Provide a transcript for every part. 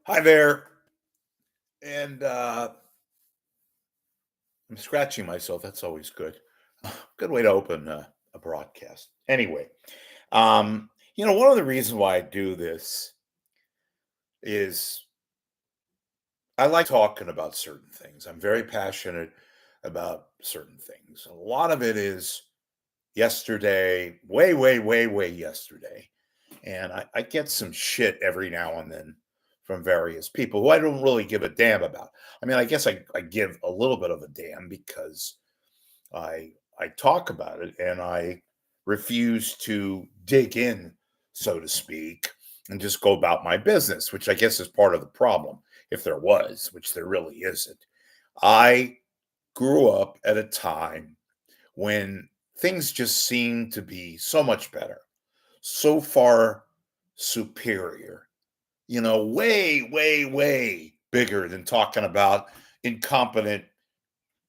Hi there. And I'm scratching myself. That's always good. Good way to open a broadcast. Anyway, one of the reasons why I do this is I like talking about certain things. I'm very passionate about certain things. A lot of it is yesterday, way, way, way, way yesterday. And I get some shit every now and then from various people who I don't really give a damn about. I mean, I guess I give a little bit of a damn because I talk about it and I refuse to dig in, so to speak, and just go about my business, which I guess is part of the problem, if there was, which there really isn't. I grew up at a time when things just seemed to be so much better, so far superior, way, way, way bigger than talking about incompetent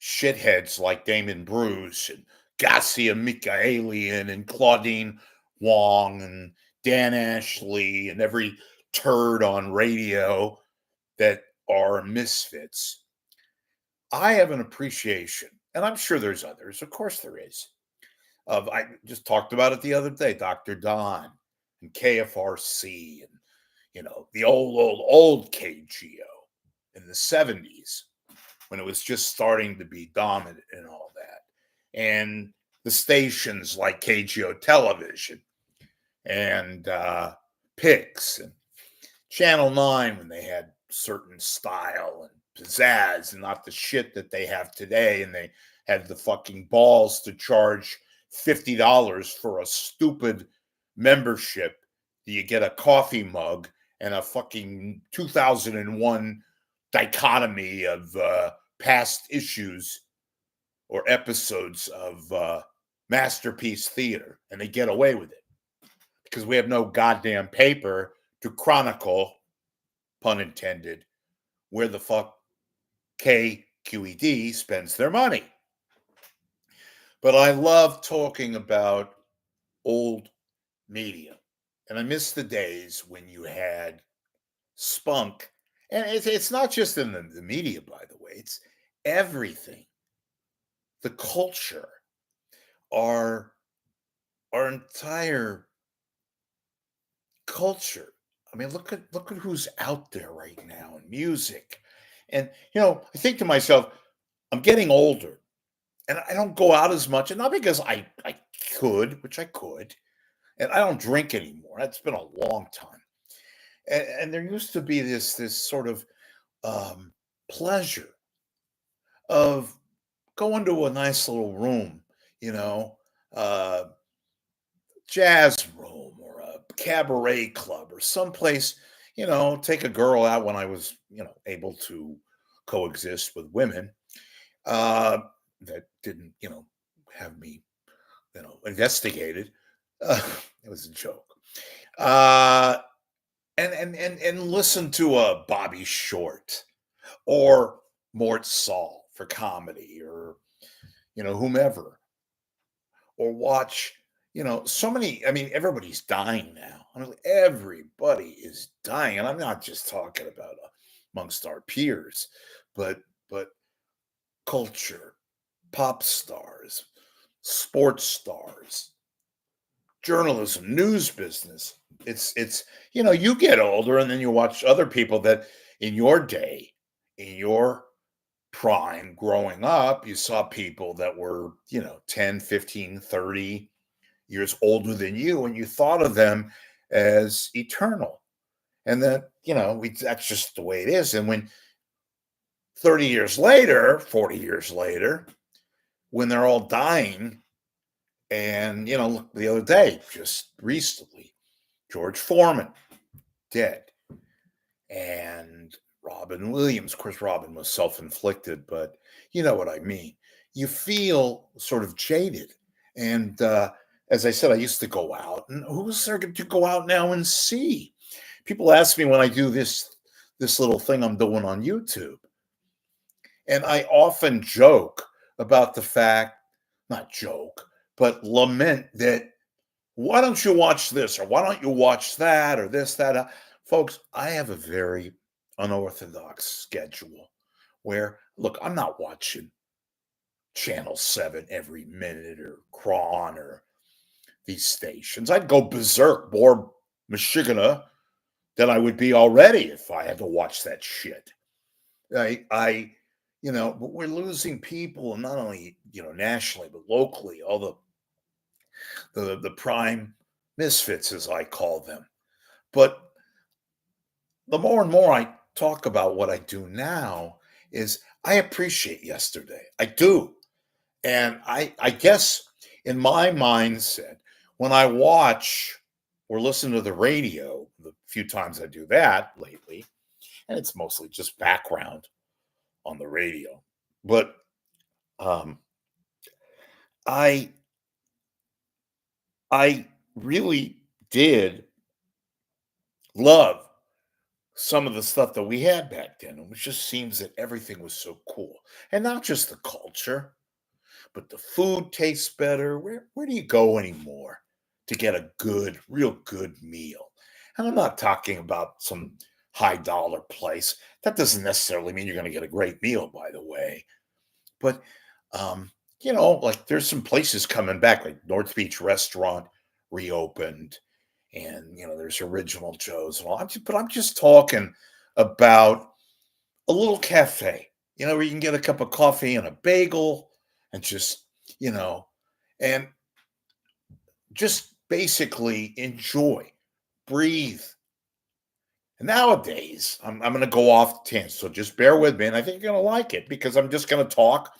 shitheads like Damon Bruce and Garcia Michaelian and Claudine Wong and Dan Ashley and every turd on radio that are misfits. I have an appreciation, and I'm sure there's others, of course there is, I just talked about it the other day, Dr. Don and KFRC and the old KGO in the 70s when it was just starting to be dominant and all that. And the stations like KGO Television and Pix and Channel 9 when they had certain style and pizzazz and not the shit that they have today. And they had the fucking balls to charge $50 for a stupid membership. You get a coffee mug and a fucking 2001 dichotomy of past issues or episodes of Masterpiece Theater, and they get away with it because we have no goddamn paper to chronicle, pun intended, where the fuck KQED spends their money. But I love talking about old media, and I miss the days when you had spunk, and it's not just in the media, by the way, it's everything. The culture, our entire culture. I mean, look at who's out there right now in music. And I think to myself, I'm getting older and I don't go out as much. And not because I could, which I could, and I don't drink anymore. That's been a long time. And there used to be this sort of pleasure of going to a nice little room, you know, uh, jazz room or a cabaret club or someplace, take a girl out when I was, able to coexist with women uh, that didn't, have me, investigated. Uh, it was a joke. Uh, and listen to a Bobby Short or Mort Saul for comedy or, whomever, or watch, so many. I mean, everybody's dying now. I mean, everybody is dying, and I'm not just talking about amongst our peers, but but culture, pop stars, sports stars, journalism, news business. It's you get older, and then you watch other people that in your day, in your prime growing up, you saw people that were 10, 15, 30 years older than you, and you thought of them as eternal. And that, that's just the way it is. And when 30 years later, 40 years later, when they're all dying, and, look, the other day, just recently, George Foreman, dead. And Robin Williams, of course, Robin was self inflicted, but you know what I mean. You feel sort of jaded. And as I said, I used to go out, and who's there to go out now and see? People ask me when I do this little thing I'm doing on YouTube, and I often joke about the fact, not joke, but lament that why don't you watch this or why don't you watch that or this that, folks? I have a very unorthodox schedule where, look, I'm not watching Channel 7 every minute or Cron or these stations. I'd go berserk, more Michigana than I would be already if I had to watch that shit. I, but we're losing people, not only nationally but locally. All the prime misfits, as I call them. But the more and more I talk about what I do now, is I appreciate yesterday. I do, and I guess in my mindset, when I watch or listen to the radio, the few times I do that lately, and it's mostly just background on the radio. But um, I I really did love some of the stuff that we had back then. It just seems that everything was so cool, and not just the culture, but the food tastes better. Where do you go anymore to get a good, real good meal? And I'm not talking about some high dollar place. That doesn't necessarily mean you're going to get a great meal, by the way. But like there's some places coming back, like North Beach Restaurant reopened, and there's Original Joe's and all. But I'm just talking about a little cafe, where you can get a cup of coffee and a bagel, and just you know, and just basically enjoy, breathe. And nowadays, I'm going to go off the tangent, so just bear with me, and I think you're going to like it because I'm just going to talk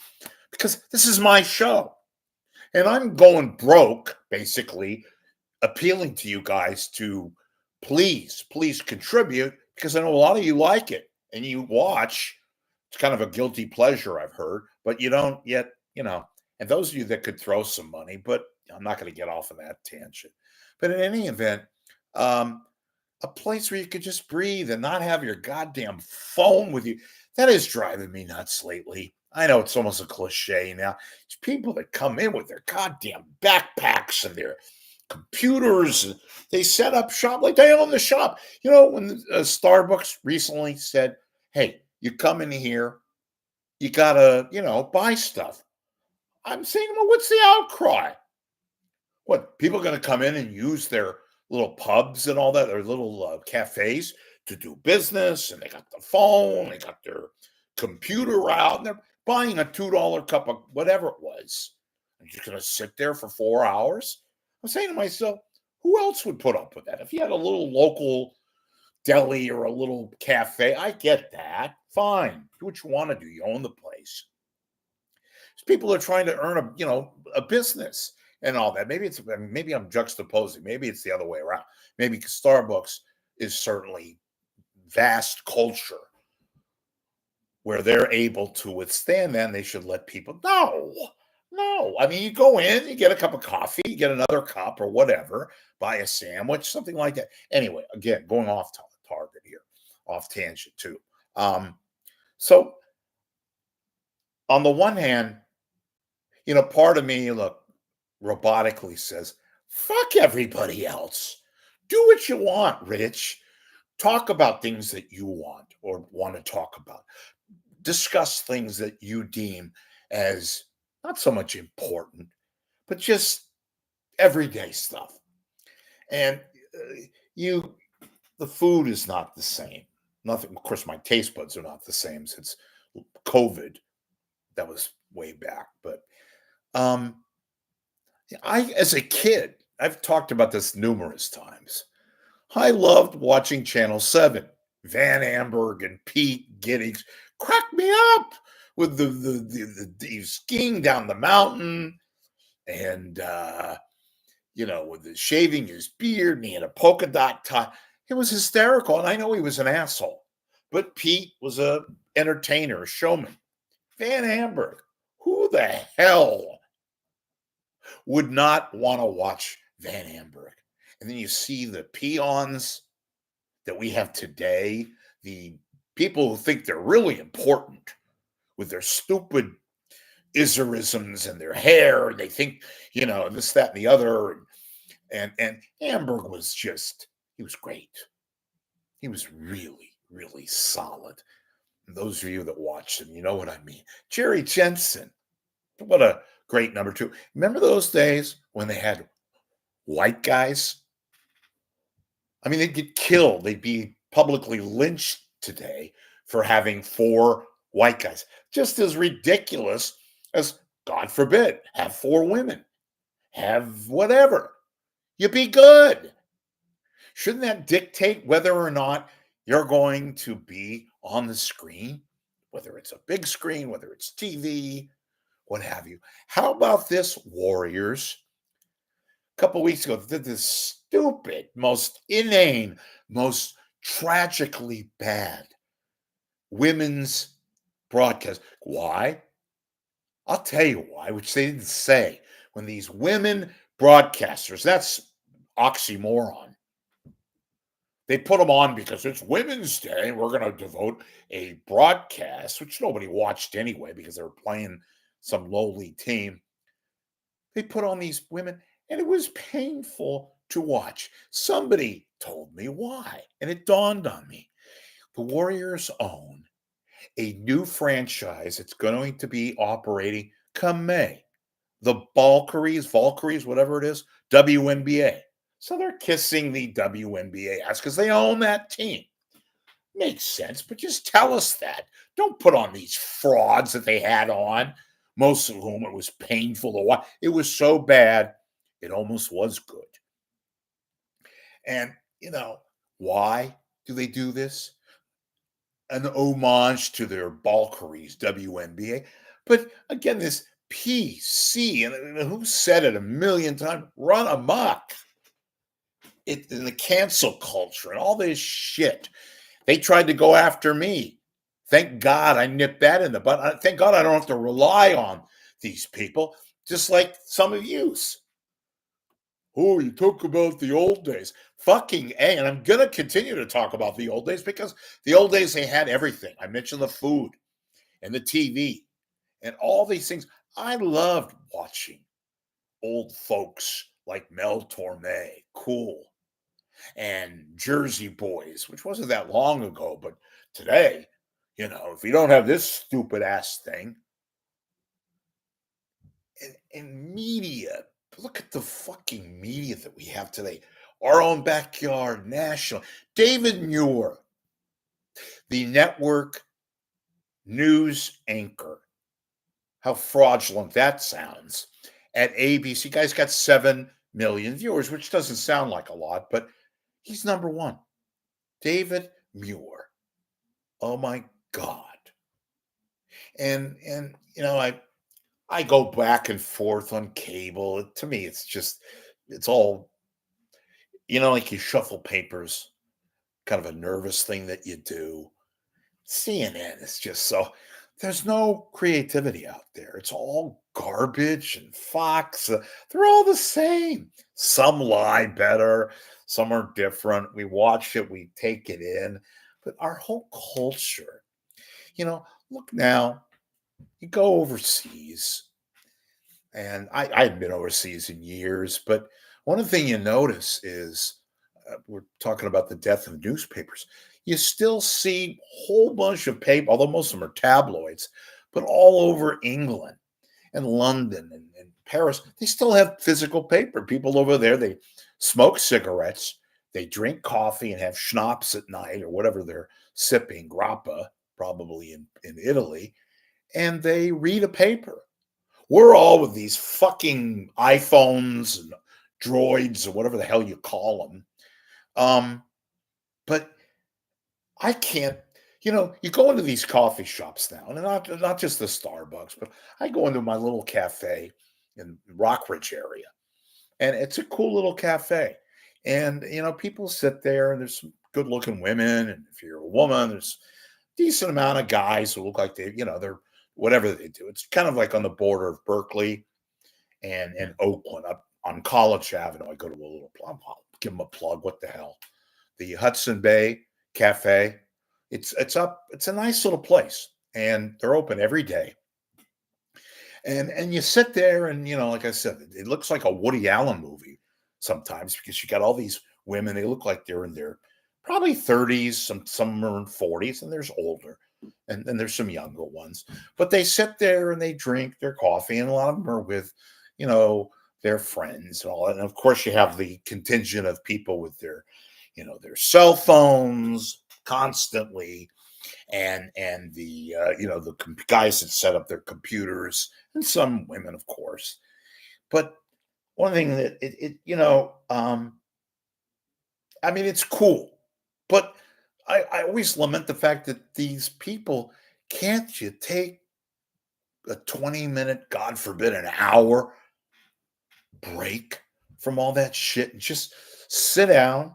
because this is my show. And I'm going broke, basically, appealing to you guys to please contribute because I know a lot of you like it and you watch. It's kind of a guilty pleasure, I've heard, but you don't yet, and those of you that could throw some money, but I'm not going to get off of that tangent. But in any event, um, a place where you could just breathe and not have your goddamn phone with you. That is driving me nuts lately. I know it's almost a cliche now. It's people that come in with their goddamn backpacks and their computers. They set up shop like they own the shop. When Starbucks recently said, hey, you come in here, you gotta, buy stuff. I'm saying, well, what's the outcry? What, people are going to come in and use their little pubs and all that, or little cafes to do business, and they got the phone, they got their computer out, and they're buying a $2 cup of whatever it was. I'm just going to sit there for 4 hours. I'm saying to myself, who else would put up with that? If you had a little local deli or a little cafe, I get that. Fine, do what you want to do. You own the place. People are trying to earn a business and all that. Maybe I'm juxtaposing. Maybe it's the other way around. Maybe Starbucks is certainly vast culture where they're able to withstand that, and they should let people. No. I mean, you go in, you get a cup of coffee, you get another cup or whatever, buy a sandwich, something like that. Anyway, again, going off target here, off tangent too. So on the one hand, part of me, look, robotically says, fuck everybody else. Do what you want, Rich. Talk about things that you want or want to talk about. Discuss things that you deem as not so much important, but just everyday stuff. And you, the food is not the same. Nothing, of course, my taste buds are not the same since COVID. That was way back. But as a kid, I've talked about this numerous times. I loved watching Channel 7. Van Amberg and Pete Giddings cracked me up with the skiing down the mountain and, with the shaving his beard and he had a polka dot tie. It was hysterical. And I know he was an asshole, but Pete was a entertainer, a showman. Van Amberg, who the hell would not want to watch Van Amberg? And then you see the peons that we have today, the people who think they're really important with their stupid iserisms and their hair. They think, this, that, and the other. And Amberg was he was great. He was really, really solid. And those of you that watch them, you know what I mean. Jerry Jensen, what a great number two. Remember those days when they had white guys? I mean, they'd get killed. They'd be publicly lynched today for having four white guys. Just as ridiculous as, God forbid, have four women, have whatever. You be good. Shouldn't that dictate whether or not you're going to be on the screen? Whether it's a big screen, whether it's TV, what have you. How about this, Warriors? A couple weeks ago, did this stupid, most inane, most tragically bad women's broadcast. Why? I'll tell you why, which they didn't say. When these women broadcasters, that's oxymoron. They put them on because it's Women's Day and we're going to devote a broadcast, which nobody watched anyway because they were playing some lowly team. They put on these women and it was painful to watch. Somebody told me why, and it dawned on me. The Warriors own a new franchise that's going to be operating come May. The Valkyries, whatever it is, WNBA. So they're kissing the WNBA ass because they own that team. Makes sense, but just tell us that. Don't put on these frauds that they had on, most of whom it was painful to watch. It was so bad, it almost was good. And, why do they do this? An homage to their Valkyries, WNBA. But again, this PC, and who said it a million times, run amok. In the cancel culture and all this shit. They tried to go after me. Thank God I nipped that in the butt. Thank God I don't have to rely on these people, just like some of yous. Oh, you talk about the old days. Fucking A. And I'm going to continue to talk about the old days because the old days, they had everything. I mentioned the food and the TV and all these things. I loved watching old folks like Mel Torme, cool, and Jersey Boys, which wasn't that long ago, but today, if you don't have this stupid ass thing, and media, look at the fucking media that we have today. Our Own Backyard, National, David Muir, the network news anchor. How fraudulent that sounds. At ABC, guy's got 7 million viewers, which doesn't sound like a lot, but he's number one. David Muir. Oh my God. And I go back and forth on cable. To me, it's all, like you shuffle papers, kind of a nervous thing that you do. CNN is just there's no creativity out there. It's all garbage, and Fox, they're all the same. Some lie better, some are different. We watch it, we take it in. But our whole culture, look now, you go overseas, and I hadn't been overseas in years, but one thing you notice is we're talking about the death of newspapers. You still see a whole bunch of paper, although most of them are tabloids, but all over England and London and Paris, they still have physical paper. People over there, they smoke cigarettes, they drink coffee and have schnapps at night or whatever they're sipping, grappa, probably in Italy, and they read a paper. We're all with these fucking iPhones and droids or whatever the hell you call them. But I can't, you go into these coffee shops now, and not just the Starbucks, but I go into my little cafe in Rockridge area, and it's a cool little cafe. And, people sit there, and there's some good looking women. And if you're a woman, there's a decent amount of guys who look like they're whatever they do. It's kind of like on the border of Berkeley and Oakland, up on College Avenue. I go to a little, I'll give them a plug. What the hell? The Hudson Bay Cafe. It's a nice little place, and they're open every day. And you sit there, and like I said, it looks like a Woody Allen movie sometimes because you got all these women. They look like they're in their probably 30s, some are in 40s, and there's older, and there's some younger ones. But they sit there and they drink their coffee, and a lot of them are with, you know, their friends and all that. And of course, you have the contingent of people with their, their cell phones constantly, and the the guys that set up their computers, and some women, of course. But one thing that I mean, it's cool, but I always lament the fact that these people, can't you take a 20-minute, God forbid, an hour break from all that shit and just sit down,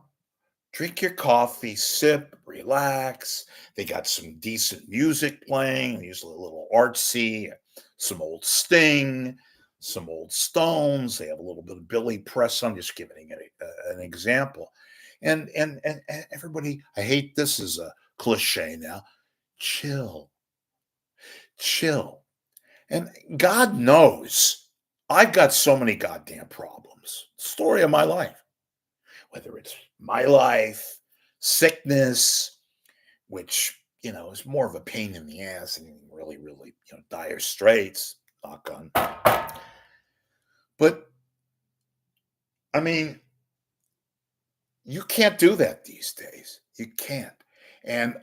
drink your coffee, sip, relax. They got some decent music playing, usually a little artsy, some old Sting, some old Stones. They have a little bit of Billy Preston. I'm just giving an example. And everybody, I hate this as a cliche now. Chill, chill. And God knows I've got so many goddamn problems. Story of my life, whether it's my life, sickness, which, is more of a pain in the ass and really, really, dire straits, knock on. But I mean, you can't do that these days. You can't. And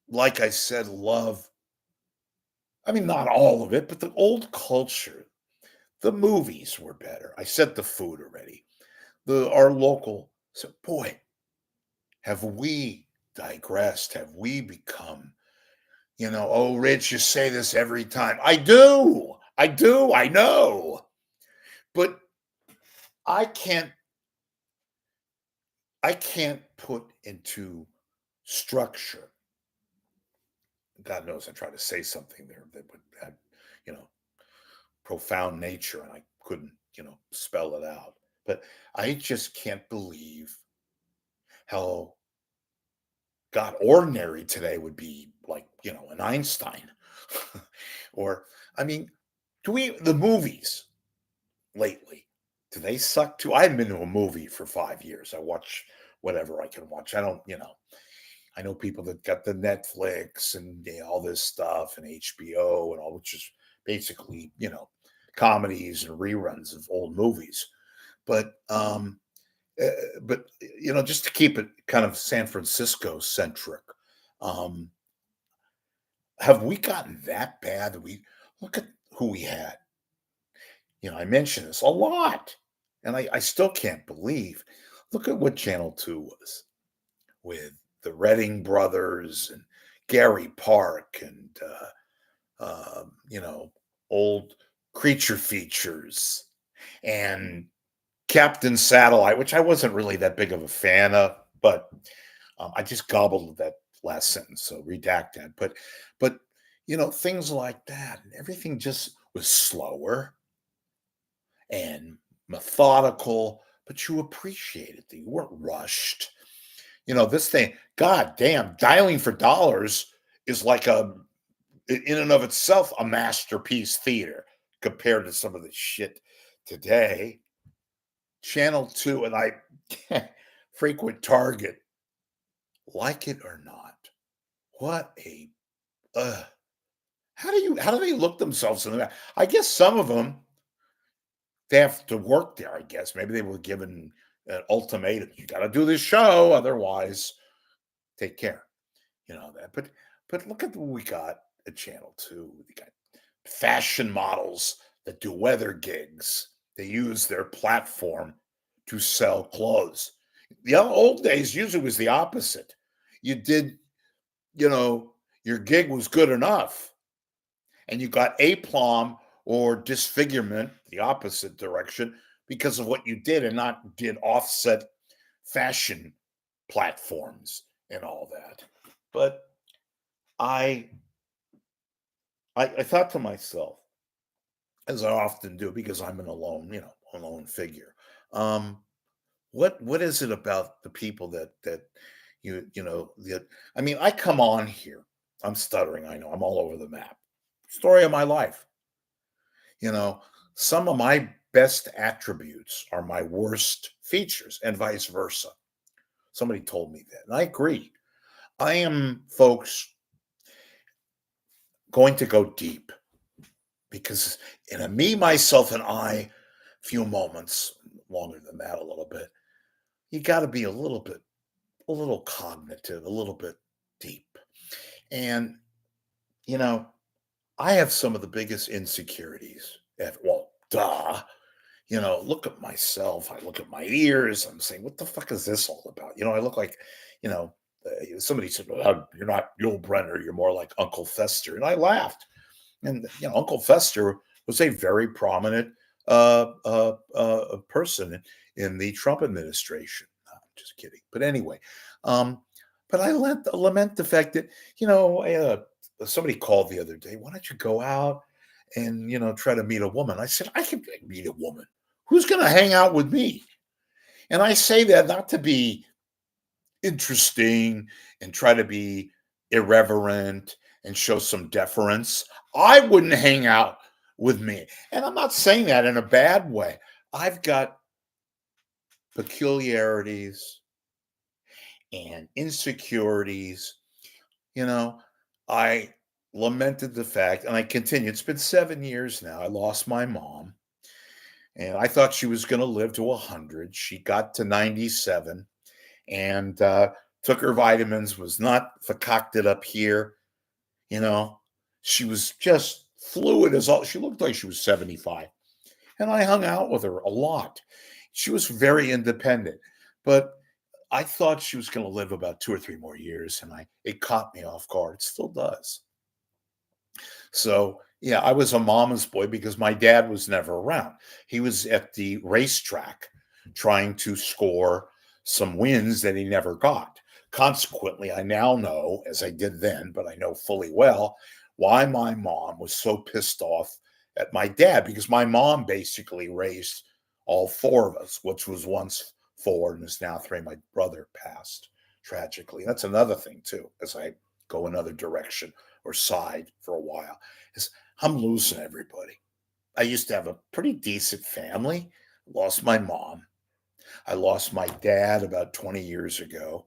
like I said, I mean, not all of it, but the old culture. The movies were better. I said the food already. Our local, so boy, have we digressed? Have we become, oh, Rich, you say this every time. I do. I know. But I can't I can't put into structure. God knows I tried to say something there that would have, you know, profound nature, and I couldn't, spell it out. But I just can't believe how, God, ordinary today would be like, an Einstein. Or, I mean, the movies lately, do they suck too? I haven't been to a movie for 5 years. I watch whatever I can watch. I don't, I know people that got the Netflix and all this stuff and HBO and all, which is basically, comedies and reruns of old movies. But, just to keep it kind of San Francisco centric, um, have we gotten that bad that we look at who we had? I mention this a lot, and I still can't believe. Look at what Channel 2 was with the Redding brothers and Gary Park and old creature features and Captain Satellite, which I wasn't really that big of a fan of, but I just gobbled that last sentence, so redact that. But things like that, and everything just was slower and methodical, but you appreciated it. You weren't rushed. This thing, god damn, dialing for dollars is like in and of itself a masterpiece theater compared to some of the shit today. Channel 2, and I frequent Target, like it or not. What a uh, how do they look themselves in the back? I guess some of them, they have to work there, I guess. Maybe they were given an ultimatum. You got to do this show, otherwise take care. That. But look at what we got at Channel 2. We got fashion models that do weather gigs. They use their platform to sell clothes. The old days usually was the opposite. You did, your gig was good enough, and you got aplomb or disfigurement, the opposite direction, because of what you did, and not did offset fashion platforms and all that. But I I thought to myself, as I often do, because I'm a lone figure. Um, what is it about the people that that I mean, I come on here. I'm stuttering, I know. I'm all over the map. Story of my life. You know, some of my best attributes are my worst features, and vice versa. Somebody told me that, and I agree. I am, folks, going to go deep because in a me, myself, and I few moments, longer than that, a little bit, you got to be a little cognitive, a little bit deep. And, you know, I have some of the biggest insecurities. Well, duh. Look at myself. I look at my ears. I'm saying, what the fuck is this all about? I look like, you know, somebody said, well, you're not Yul Brenner. You're more like Uncle Fester. And I laughed. And, Uncle Fester was a very prominent person in the Trump administration. No, I'm just kidding. But anyway, um, but I lament the fact that, somebody called the other day, why don't you go out and, try to meet a woman? I said, I can meet a woman. Who's going to hang out with me? And I say that not to be interesting and try to be irreverent and show some deference. I wouldn't hang out with me. And I'm not saying that in a bad way. I've got peculiarities and insecurities. You know, I lamented the fact, and I continue. It's been 7 years now. I lost my mom, and I thought she was going to live to 100. She got to 97 and took her vitamins, was not concocted up here. You know, she was just fluid as all. She looked like she was 75. And I hung out with her a lot. She was very independent, but I thought she was going to live about 2 or 3 more years, and it caught me off guard. It still does. So, yeah, I was a mama's boy because my dad was never around. He was at the racetrack trying to score some wins that he never got. Consequently, I now know, as I did then, but I know fully well, why my mom was so pissed off at my dad, because my mom basically raised all four of us, which was once four and is now three. My brother passed tragically. That's another thing, too, as I go another direction or side for a while, is I'm losing everybody. I used to have a pretty decent family. Lost my mom. I lost my dad about 20 years ago,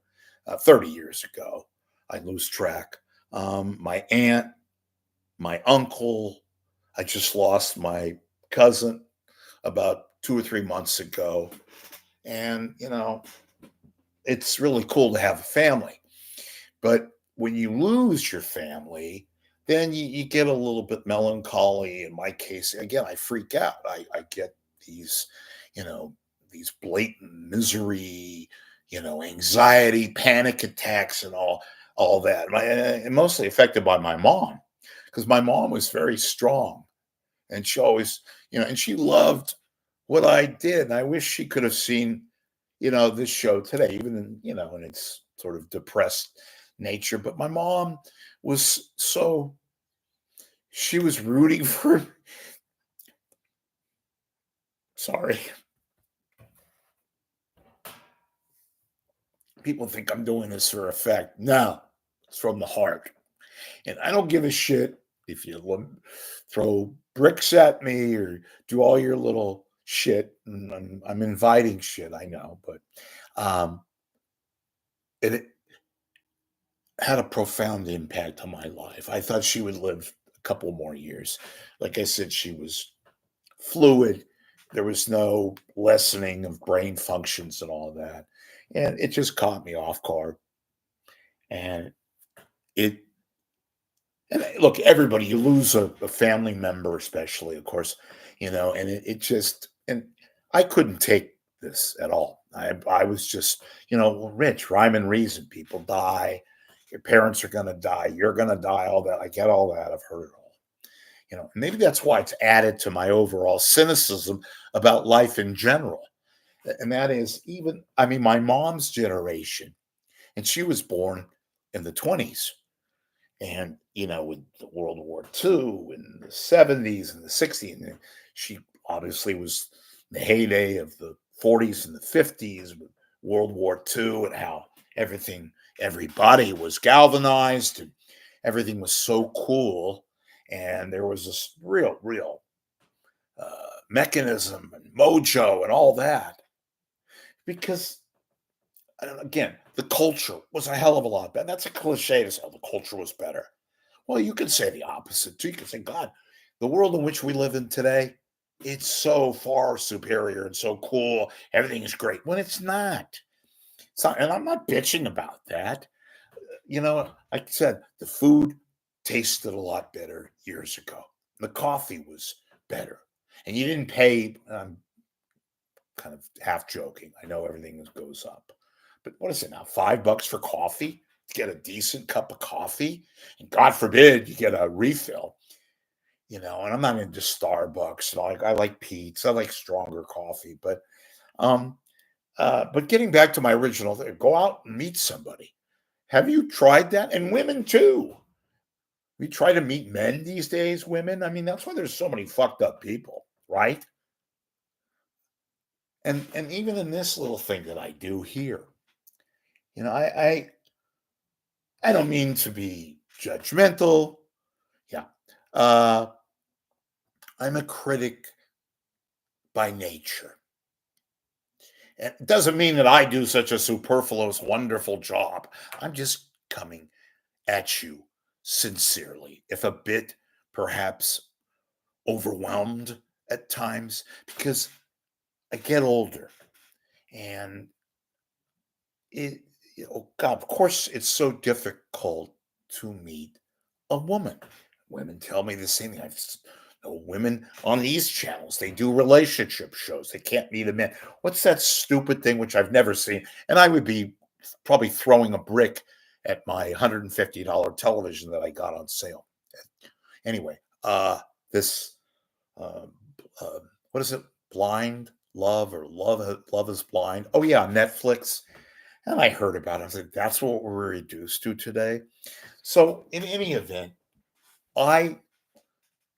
30 years ago. I lose track. My aunt, my uncle. I just lost my cousin about 2 or 3 months ago. And, it's really cool to have a family. But when you lose your family, then you get a little bit melancholy. In my case, again, I freak out. I get these, you know, these blatant misery, anxiety, panic attacks, and all that. And mostly affected by my mom, because my mom was very strong, and she always, and she loved what I did. And I wish she could have seen, this show today, even in its sort of depressed nature. But my mom was she was rooting for, sorry, people think I'm doing this for effect. No, it's from the heart. And I don't give a shit if you throw bricks at me or do all your little shit. And I'm inviting shit, I know, but um, it had a profound impact on my life. I thought she would live a couple more years. Like I said, she was fluid. There was no lessening of brain functions and all that. And it just caught me off guard. And it, look, everybody, you lose a family member, especially, of course, and it just, and I couldn't take this at all. I was just, well, Rich, rhyme and reason. People die. Your parents are going to die. You're going to die. All that. I get all that. I've heard it all. Maybe that's why it's added to my overall cynicism about life in general. And that is, even, I mean, my mom's generation, and she was born in the 20s. And, with the World War II and the 70s and the 60s, and she obviously was the heyday of the 40s and the 50s with World War II, and how everybody was galvanized and everything was so cool. And there was this real mechanism and mojo and all that. Because, again, the culture was a hell of a lot better. That's a cliche to say, "Oh, the culture was better." Well, you could say the opposite too. You could say, God, the world in which we live in today, it's so far superior and so cool. Everything is great when it's not. It's not, and I'm not bitching about that. Like I said, the food tasted a lot better years ago. The coffee was better. And you didn't pay, I'm kind of half joking. I know everything goes up. But what is it now? $5 for coffee to get a decent cup of coffee? And God forbid you get a refill. And I'm not into Starbucks. I like Pete's. I like stronger coffee. But getting back to my original thing, go out and meet somebody. Have you tried that? And women too. We try to meet men these days, women. I mean, that's why there's so many fucked up people, right? And even in this little thing that I do here, you know, I I don't mean to be judgmental. Yeah. Uh I'm a critic by nature. And it doesn't mean that I do such a superfluous, wonderful job. I'm just coming at you sincerely, if a bit perhaps overwhelmed at times, because I get older and God, of course, it's so difficult to meet a woman. Women tell me the same thing. Know women on these channels, they do relationship shows. They can't meet a man. What's that stupid thing which I've never seen? And I would be probably throwing a brick at my $150 television that I got on sale. Anyway, this uh, uh, what is it? Blind Love or Love is Blind? Oh yeah, Netflix. And I heard about it. I was like, that's what we're reduced to today. So in any event, I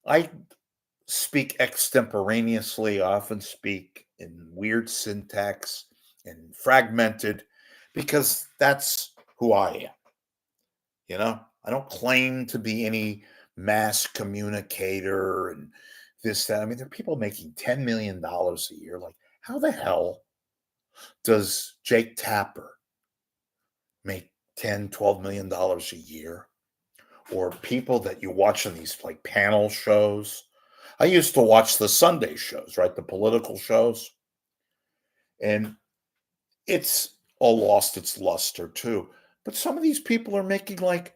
I speak extemporaneously. I often speak in weird syntax and fragmented because that's who I am. I don't claim to be any mass communicator and this, that. I mean, there are people making $10 million a year. Like, how the hell does Jake Tapper make 10, $12 million a year? Or people that you watch on these like panel shows. I used to watch the Sunday shows, right? The political shows. And it's all lost its luster too. But some of these people are making like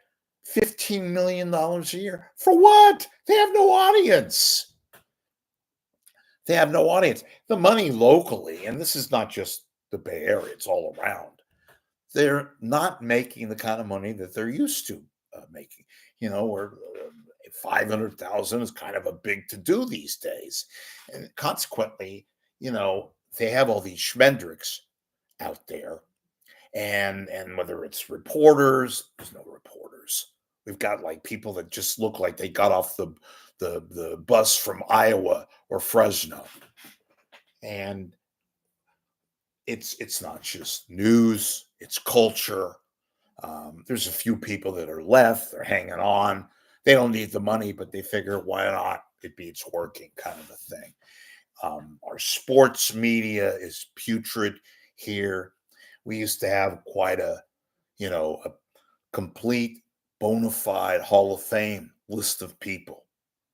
$15 million a year. For what? They have no audience. They have no audience. The money locally, and this is not just the Bay Area, it's all around. They're not making the kind of money that they're used to making. Where 500,000 is kind of a big to do these days, and consequently, they have all these schmendricks out there, and whether it's reporters, there's no reporters. We've got like people that just look like they got off the bus from Iowa or Fresno, and it's not just news, it's culture. There's a few people that are left, they're hanging on. They don't need the money, but they figure, why not? It beats working, kind of a thing. Our sports media is putrid here. We used to have quite a complete bona fide Hall of Fame list of people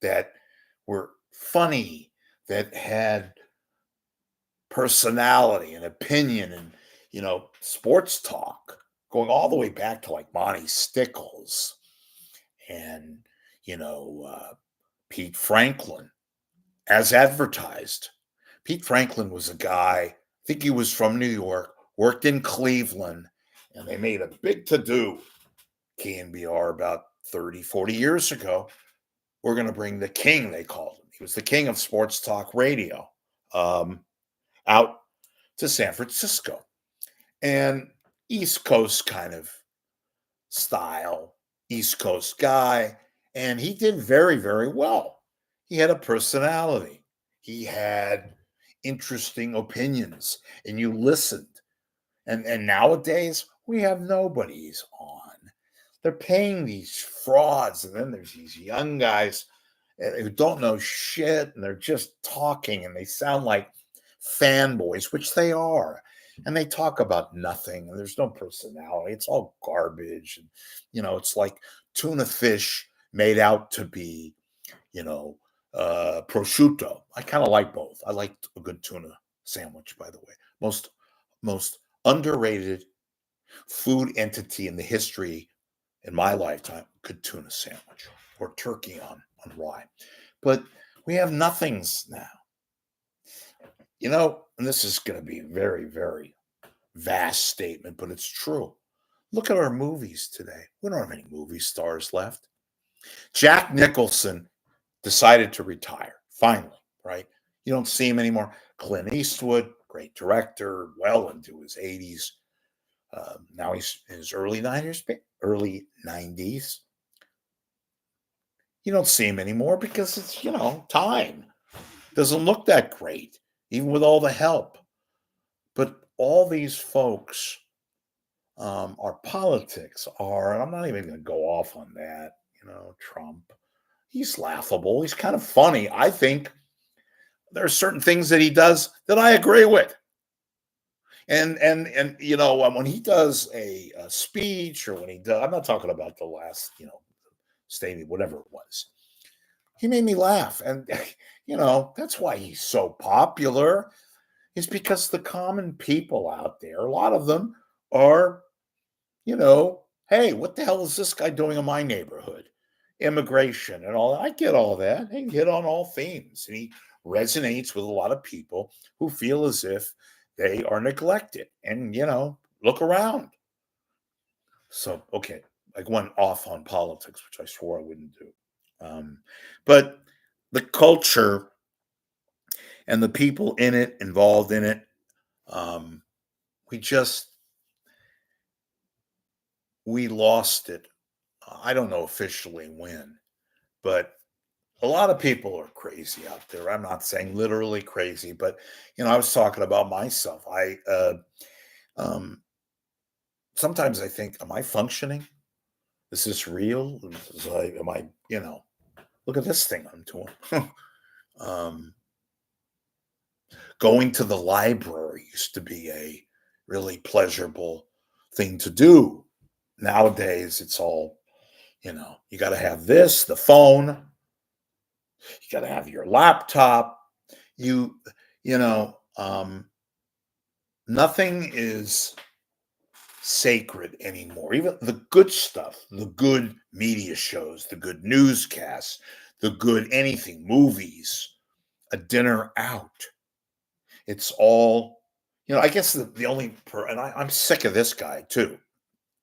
that were funny, that had personality and opinion and sports talk, going all the way back to like Monty Stickles and Pete Franklin, as advertised. Pete Franklin was a guy, I think he was from New York, worked in Cleveland, and they made a big to-do, KNBR, about 30, 40 years ago. We're going to bring the king, they called him. He was the king of sports talk radio, out to San Francisco. And East Coast kind of style, East Coast guy. And he did very, very well. He had a personality, he had interesting opinions, and you listened. And nowadays, we have nobodies on. They're paying these frauds, and then there's these young guys who don't know shit, and they're just talking, and they sound like fanboys, which they are. and they talk about nothing, and there's no personality. It's all garbage. And, it's like tuna fish made out to be, you know, prosciutto. I kind of like both. I like a good tuna sandwich, by the way. Most underrated food entity in the history in my lifetime, good tuna sandwich or turkey on rye. But we have nothings now. And this is going to be a very, very vast statement, but it's true. Look at our movies today. We don't have any movie stars left. Jack Nicholson decided to retire, finally, right? You don't see him anymore. Clint Eastwood, great director, well into his 80s. Now he's in his early 90s. You don't see him anymore because it's, time. Doesn't look that great, even with all the help. But all these folks, our politics are, and I'm not even going to go off on that, Trump. He's laughable. He's kind of funny. I think there are certain things that he does that I agree with. And when he does a speech, or when he does, I'm not talking about the last, statement, whatever it was. He made me laugh. And, that's why he's so popular, is because the common people out there, a lot of them are, hey, what the hell is this guy doing in my neighborhood? Immigration and all that. I get all that. He hit on all themes. And he resonates with a lot of people who feel as if they are neglected. And, look around. So, okay, I went off on politics, which I swore I wouldn't do. But the culture and the people in it, involved in it, we lost it. I don't know officially when, but a lot of people are crazy out there. I'm not saying literally crazy, but I was talking about myself. Sometimes I think, am I functioning? Is this real? Am I, look at this thing I'm doing. Going to the library used to be a really pleasurable thing to do. Nowadays, it's all, you got to have this, the phone, you got to have your laptop. You know, nothing is sacred anymore. Even the good stuff, the good media shows, the good newscasts, the good anything, movies, a dinner out. It's all, I guess the only, and I'm sick of this guy too,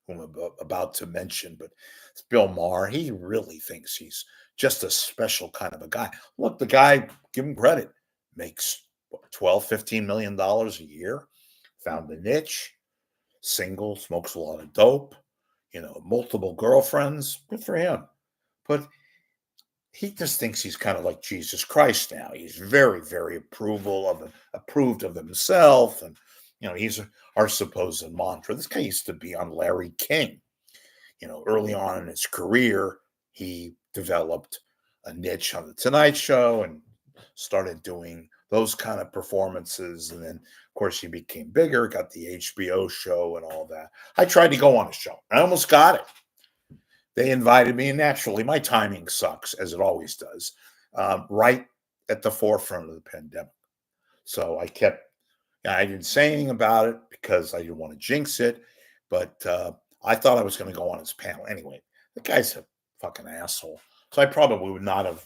who I'm about to mention, but it's Bill Maher. He really thinks he's just a special kind of a guy. Look, the guy, give him credit, makes what, $12, $15 million a year, found a niche, single, smokes a lot of dope, multiple girlfriends. Good for him. But he just thinks he's kind of like Jesus Christ now. He's very, very approved of himself, and he's our supposed mantra. This guy used to be on Larry King. Early on in his career, he developed a niche on the Tonight Show and started doing those kind of performances. And then, of course, he became bigger, got the HBO show and all that. I tried to go on a show. I almost got it. They invited me, and naturally, my timing sucks, as it always does, right at the forefront of the pandemic. So I didn't say anything about it because I didn't want to jinx it, but I thought I was going to go on his panel. Anyway, the guy's a fucking asshole. So I probably would not have,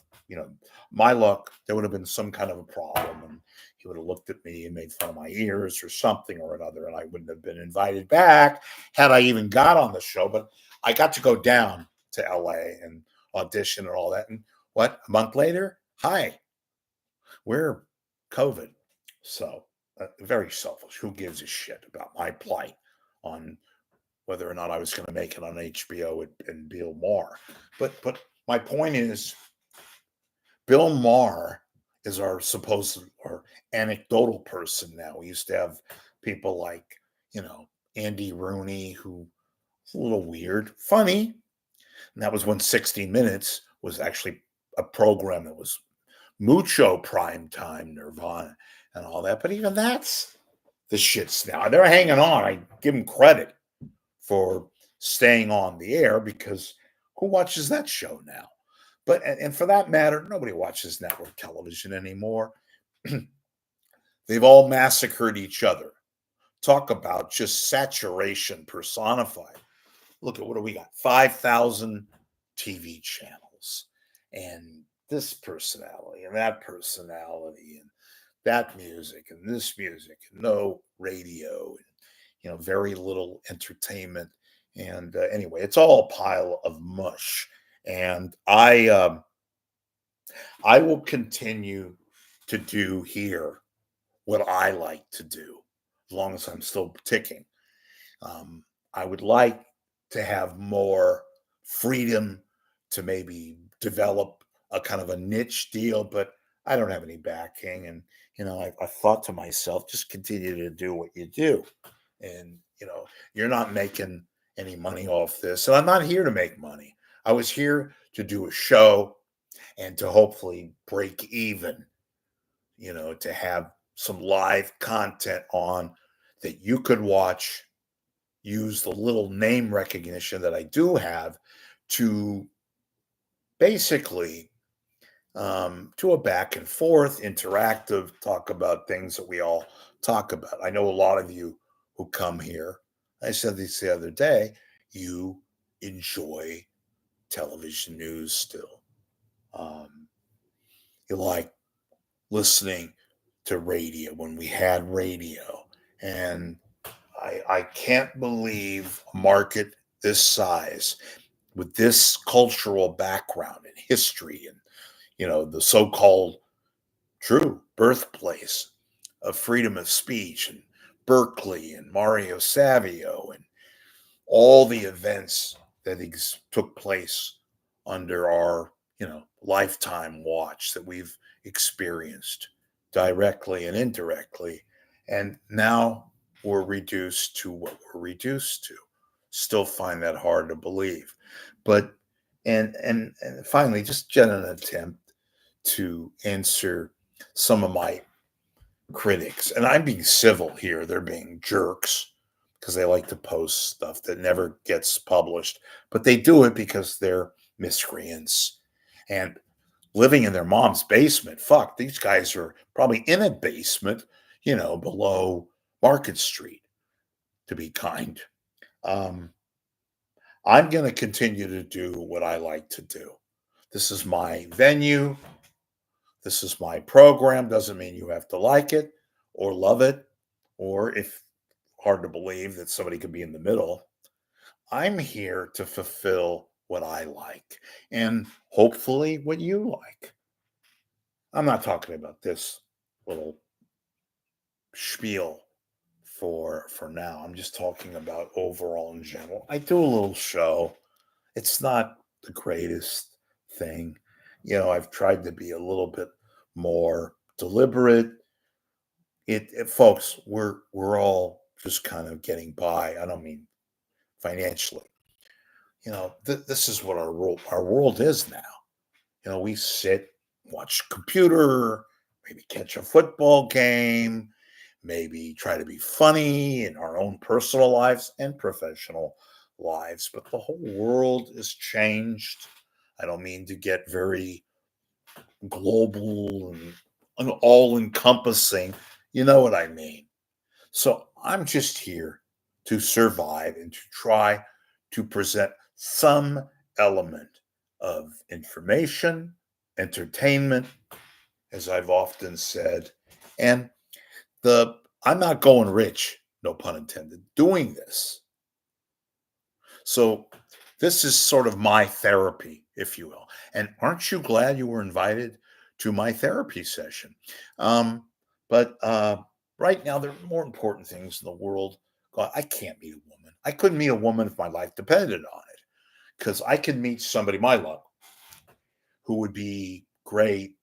my luck, there would have been some kind of a problem, and he would have looked at me and made fun of my ears or something or another, and I wouldn't have been invited back had I even got on the show. But I got to go down to LA and audition and all that. And a month later, hi, we're COVID. So very selfish. Who gives a shit about my plight on whether or not I was going to make it on HBO and Bill Maher? But my point is, Bill Maher is our supposed or anecdotal person now. We used to have people like, Andy Rooney, who was a little weird, funny. And that was when 60 Minutes was actually a program that was mucho prime time, Nirvana and all that. But even that's the shits now. They're hanging on. I give them credit for staying on the air because who watches that show now? But and for that matter, nobody watches network television anymore. They've all massacred each other. Talk about just saturation personified. Look at what do we got? 5,000 TV channels and this personality and that personality and that music and this music and no radio and very little entertainment. And anyway, it's all a pile of mush. And I will continue to do here what I like to do as long as I'm still ticking. Um, I would like to have more freedom to maybe develop a kind of a niche deal, but I don't have any backing. And, I thought to myself, just continue to do what you do. And, you're not making any money off this. And I'm not here to make money. I was here to do a show and to hopefully break even, to have some live content on that you could watch, use the little name recognition that I do have to basically to a back and forth, interactive, talk about things that we all talk about. I know a lot of you who come here, I said this the other day, you enjoy television news still. Um, you like listening to radio when we had radio. And I can't believe a market this size with this cultural background and history and the so-called true birthplace of freedom of speech and Berkeley and Mario Savio and all the events that took place under our lifetime watch that we've experienced directly and indirectly, and now we're reduced to what we're reduced to. Still find that hard to believe, but and finally, just an attempt to answer some of my critics, and I'm being civil here. They're being jerks because they like to post stuff that never gets published, but they do it because they're miscreants and living in their mom's basement. Fuck, these guys are probably in a basement, below Market Street, to be kind. Um, I'm going to continue to do what I like to do. This is my venue. This is my program. Doesn't mean you have to like it or love it, or if hard to believe that somebody could be in the middle. I'm here to fulfill what I like and hopefully what you like. I'm not talking about this little spiel for now. I'm just talking about overall in general. I do a little show. It's not the greatest thing. I've tried to be a little bit more deliberate. Folks, we're all just kind of getting by. I don't mean financially. This is what our world is now. We sit, watch computer, maybe catch a football game, maybe try to be funny in our own personal lives and professional lives. But the whole world is changed. I don't mean to get very global and all encompassing. You know what I mean? So I'm just here to survive and to try to present some element of information, entertainment, as I've often said. And I'm not going rich, no pun intended, doing this. So this is sort of my therapy, if you will. And aren't you glad you were invited to my therapy session? But right now, there are more important things in the world. God, I can't meet a woman. I couldn't meet a woman if my life depended on it. Because I could meet somebody, my love, who would be great.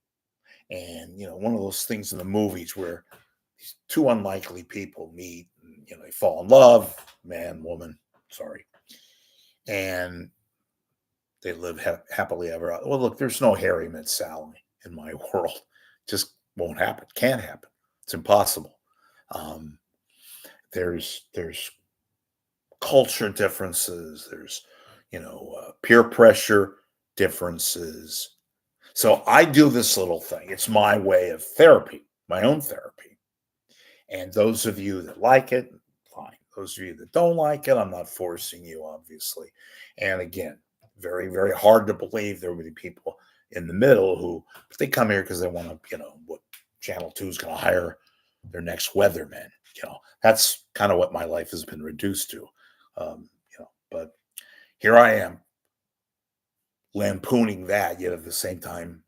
And, one of those things in the movies where these two unlikely people meet, and, they fall in love, man, woman, sorry. And they live happily ever after. Well, look, there's no Harry met Sally in my world. Just won't happen. Can't happen. It's impossible. Um, There's culture differences. There's peer pressure differences. So I do this little thing. It's my way of therapy, my own therapy. And those of you that like it, fine. Those of you that don't like it, I'm not forcing you, obviously. And again, very, very hard to believe there will be people in the middle who they come here because they want to, what Channel 2 is going to hire their next weatherman. That's kind of what my life has been reduced to. But here I am lampooning that, yet at the same time,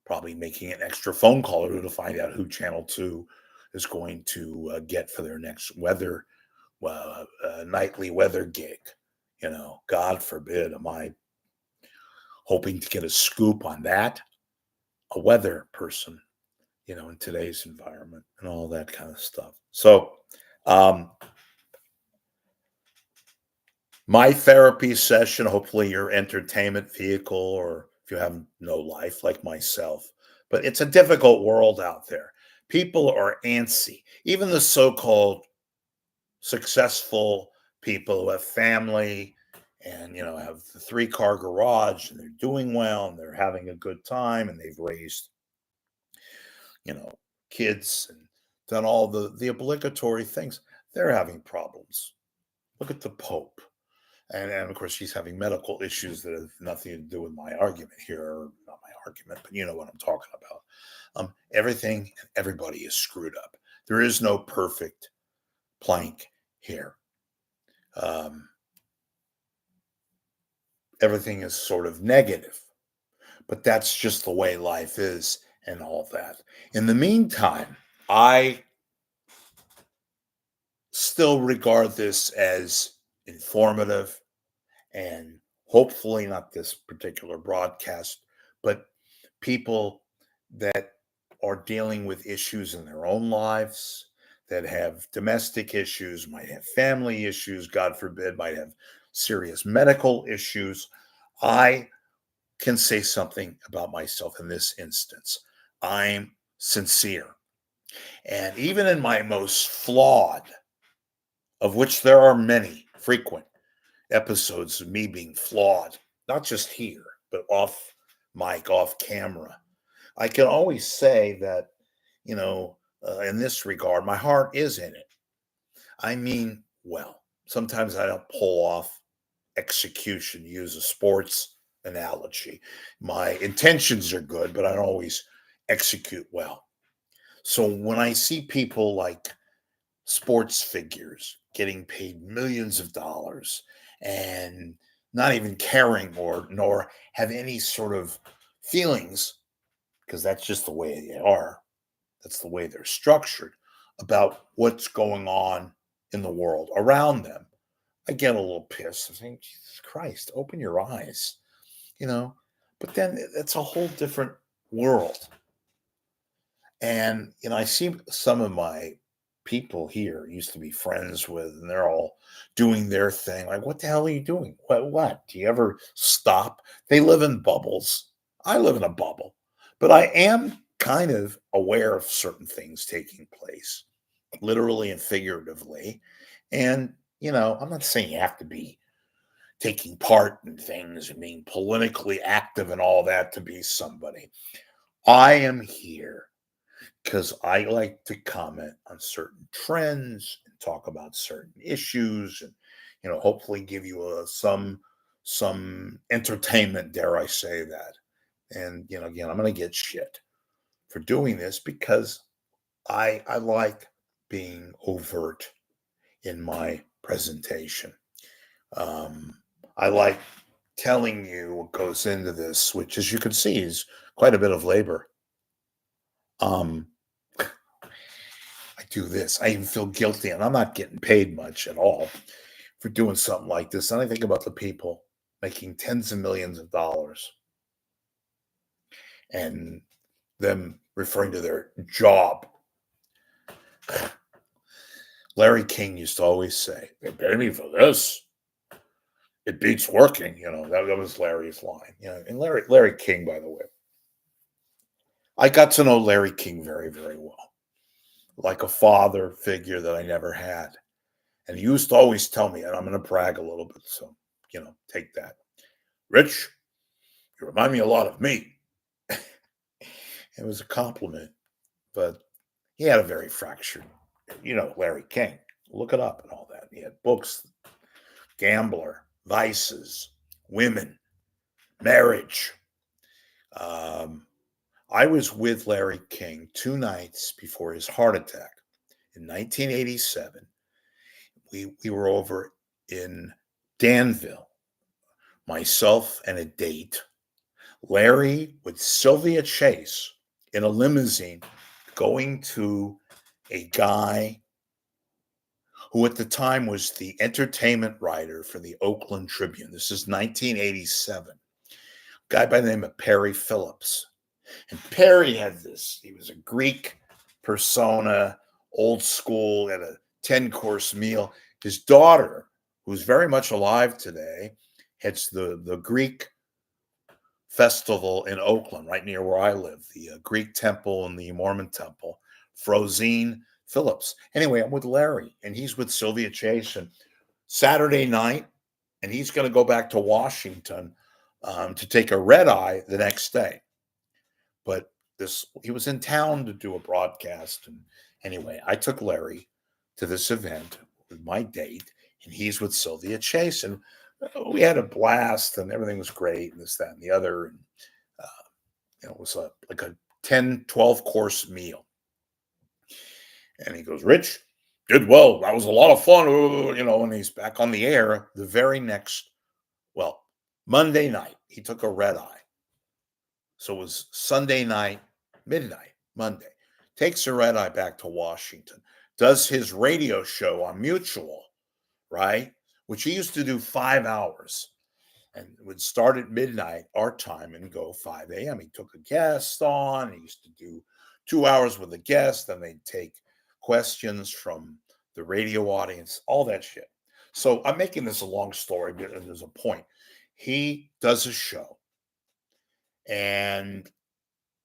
probably making an extra phone call or to find out who Channel 2 is going to get for their next nightly weather gig. God forbid, am I hoping to get a scoop on that? A weather person, in today's environment and all that kind of stuff. So, my therapy session, hopefully your entertainment vehicle, or if you have no life like myself, but it's a difficult world out there. People are antsy. Even the so-called successful people who have family and have the 3-car garage and they're doing well and they're having a good time and they've raised kids and done all the obligatory things. They're having problems. Look at the Pope. And of course, she's having medical issues that have nothing to do with my argument here, or not my argument, but you know what I'm talking about. Everything, everybody is screwed up. There is no perfect plank here. Everything is sort of negative, but that's just the way life is and all that. In the meantime, I still regard this as informative and hopefully not this particular broadcast, but people that are dealing with issues in their own lives, that have domestic issues, might have family issues, God forbid, might have serious medical issues. I can say something about myself in this instance. I'm sincere. And even in my most flawed, of which there are many frequent episodes of me being flawed, not just here, but off mic, off camera, I can always say that, in this regard, my heart is in it. I mean, well, sometimes I don't pull off execution, use a sports analogy. My intentions are good, but I don't always execute well. So when I see people like sports figures getting paid millions of dollars and not even caring or nor have any sort of feelings, because that's just the way they are, that's the way they're structured, about what's going on in the world around them, I get a little pissed. I think, Jesus Christ, open your eyes, you know. But then it's a whole different world. And, I see some of my people here used to be friends with, and they're all doing their thing. Like, what the hell are you doing? What? Do you ever stop? They live in bubbles. I live in a bubble. But I am kind of aware of certain things taking place, literally and figuratively. And, I'm not saying you have to be taking part in things and being politically active and all that to be somebody. I am here because I like to comment on certain trends and talk about certain issues and, hopefully give you some entertainment, dare I say that. And, again, I'm going to get shit for doing this because I like being overt in my presentation. I like telling you what goes into this, which, as you can see, is quite a bit of labor. I do this. I even feel guilty, and I'm not getting paid much at all for doing something like this. And I think about the people making tens of millions of dollars and them referring to their job. Larry King used to always say, "They pay me for this. It beats working." That was Larry's line. And Larry King, by the way, I got to know Larry King very, very well, like a father figure that I never had. And he used to always tell me, and I'm going to brag a little bit, so, take that. Rich, you remind me a lot of me. It was a compliment, but he had a very fractured, Larry King. Look it up and all that. He had books, gambler, vices, women, marriage. Um, I was with Larry King 2 nights before his heart attack in 1987. We were over in Danville, myself and a date. Larry with Sylvia Chase in a limousine going to a guy who at the time was the entertainment writer for the Oakland Tribune. This is 1987. A guy by the name of Perry Phillips. And Perry had this, he was a Greek persona, old school, had a 10-course meal. His daughter, who's very much alive today, heads the Greek festival in Oakland, right near where I live, the Greek temple and the Mormon temple. Frozine Phillips. Anyway, I'm with Larry, and he's with Sylvia Chase. And Saturday night, and he's going to go back to Washington to take a red eye the next day. But he was in town to do a broadcast. And anyway, I took Larry to this event with my date, and he's with Sylvia Chase. And we had a blast, and everything was great, and this, that, and the other. And it was like a 10, 12-course meal. And he goes, Rich, did well. That was a lot of fun, and he's back on the air the very next, Monday night. He took a red eye. So it was Sunday night, midnight, Monday. Takes a red eye back to Washington. Does his radio show on Mutual, right? Which he used to do 5 hours. And would start at midnight, our time, and go 5 a.m. He took a guest on. He used to do 2 hours with a guest. Then they'd take questions from the radio audience, all that shit. So I'm making this a long story, but there's a point. He does a show, and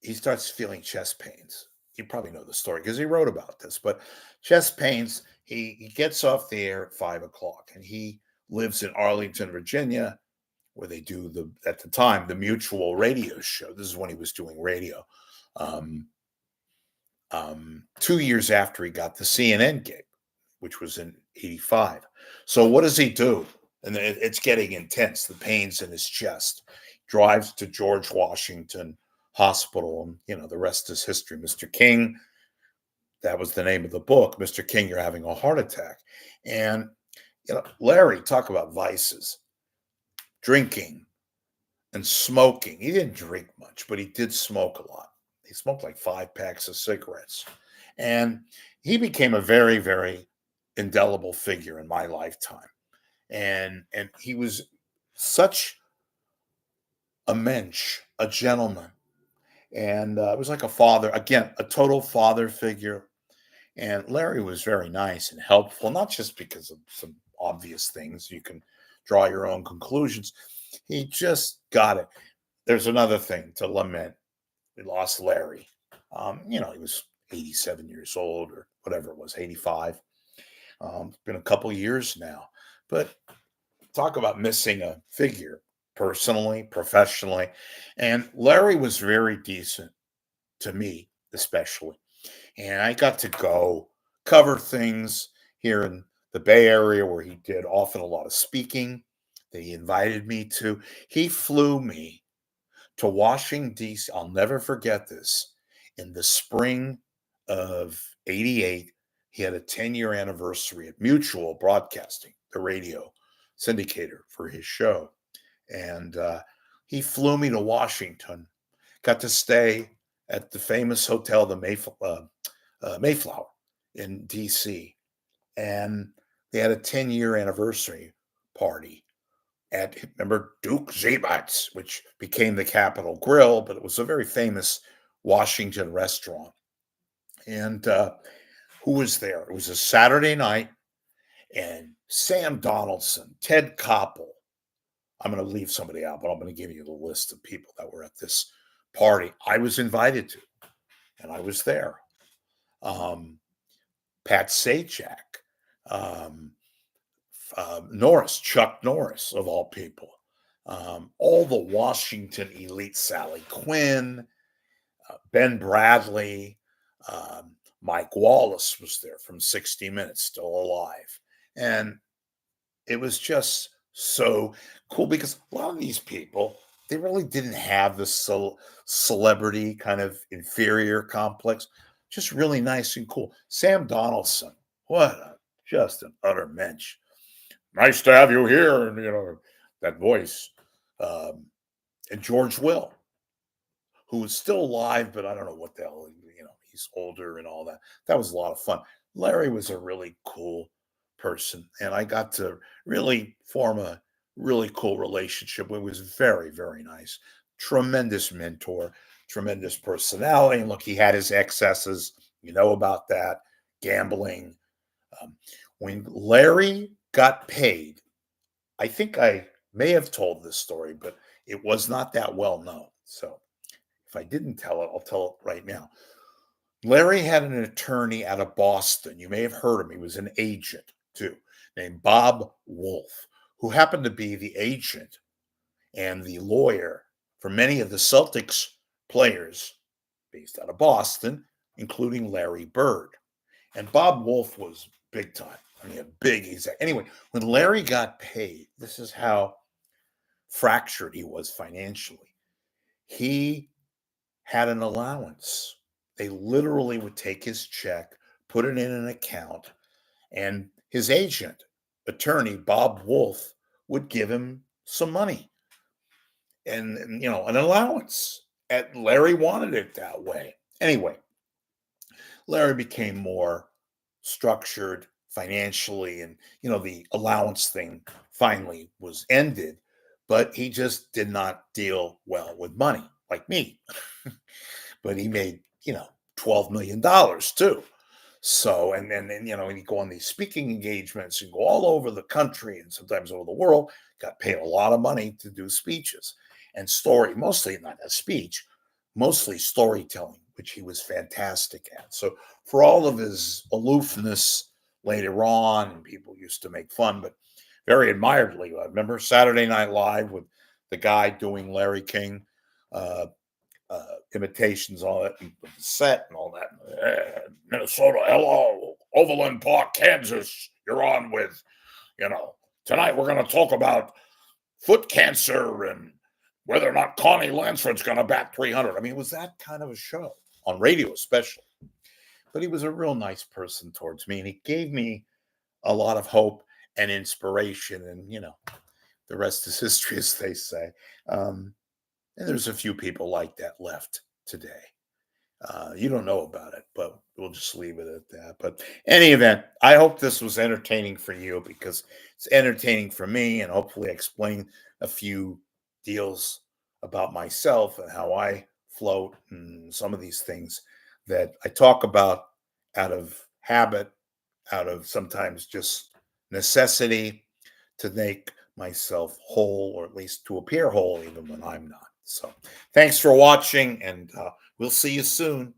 he starts feeling chest pains. You probably know the story because he wrote about this, but chest pains, he gets off the air at 5 o'clock, and he lives in Arlington, Virginia, where they do at the time, the Mutual radio show. This is when he was doing radio. 2 years after he got the CNN gig, which was in 85. So what does he do? And it's getting intense, the pains in his chest. Drives to George Washington Hospital, and the rest is history. Mr. King, that was the name of the book. Mr. King, you're having a heart attack. And Larry, talk about vices. Drinking and smoking. He didn't drink much, but he did smoke a lot. He smoked like 5 packs of cigarettes. And he became a very, very indelible figure in my lifetime. And he was such a mensch, a gentleman. And it was like a father, again, a total father figure. And Larry was very nice and helpful, not just because of some obvious things. You can draw your own conclusions. He just got it. There's another thing to lament. We lost Larry. He was 87 years old or whatever it was, 85. It's been a couple years now. But talk about missing a figure personally, professionally. And Larry was very decent to me, especially. And I got to go cover things here in the Bay Area where he did often a lot of speaking that he invited me to. He flew me to Washington, D.C. I'll never forget this. In the spring of 88, he had a 10-year anniversary at Mutual Broadcasting, the radio syndicator for his show. And he flew me to Washington, got to stay at the famous hotel, the Mayflower in D.C. And they had a 10-year anniversary party at, remember, Duke Zebat's, which became the Capitol Grill, but it was a very famous Washington restaurant. And who was there? It was a Saturday night, and Sam Donaldson, Ted Koppel. I'm going to leave somebody out, but I'm going to give you the list of people that were at this party I was invited to, and I was there. Pat Sajak, Norris, Chuck Norris, of all people. All the Washington elite, Sally Quinn, Ben Bradley, Mike Wallace was there from 60 Minutes, still alive. And it was just so cool because a lot of these people, they really didn't have the celebrity kind of inferior complex. Just really nice and cool. Sam Donaldson, just an utter mensch. Nice to have you here, and that voice. Um, and George Will, who is still alive, but I don't know what the hell, he's older and all that. That was a lot of fun. Larry was a really cool person, and I got to really form a really cool relationship. It was very, very nice. Tremendous mentor, tremendous personality. And look, he had his excesses, about that, gambling. Um, when Larry got paid, I think I may have told this story, but it was not that well known. So if I didn't tell it, I'll tell it right now. Larry had an attorney out of Boston. You may have heard him. He was an agent too, named Bob Wolf, who happened to be the agent and the lawyer for many of the Celtics players based out of Boston, including Larry Bird. And Bob Wolf was big time. I mean, a big exec. Anyway, when Larry got paid, this is how fractured he was financially. He had an allowance. They literally would take his check, put it in an account, and his agent, attorney Bob Wolf, would give him some money and an allowance. And Larry wanted it that way. Anyway, Larry became more structured financially, and the allowance thing finally was ended, but he just did not deal well with money like me. But he made, $12 million too. So, and then, and he'd go on these speaking engagements and go all over the country and sometimes over the world, got paid a lot of money to do speeches and mostly not a speech, mostly storytelling, which he was fantastic at. So for all of his aloofness later on, and people used to make fun, but very admiredly, I remember Saturday Night Live with the guy doing Larry King, imitations, all that, and the set and all that. Minnesota, hello, Overland Park, Kansas. You're on with, tonight we're going to talk about foot cancer and whether or not Connie Lansford's going to bat 300. I mean, it was that kind of a show on radio, especially. But he was a real nice person towards me, and he gave me a lot of hope and inspiration. And the rest is history, as they say. And there's a few people like that left today. You don't know about it, but we'll just leave it at that. But any event, I hope this was entertaining for you because it's entertaining for me, and hopefully I explain a few deals about myself and how I float and some of these things that I talk about out of habit, out of sometimes just necessity to make myself whole, or at least to appear whole, even when I'm not. So thanks for watching, and we'll see you soon.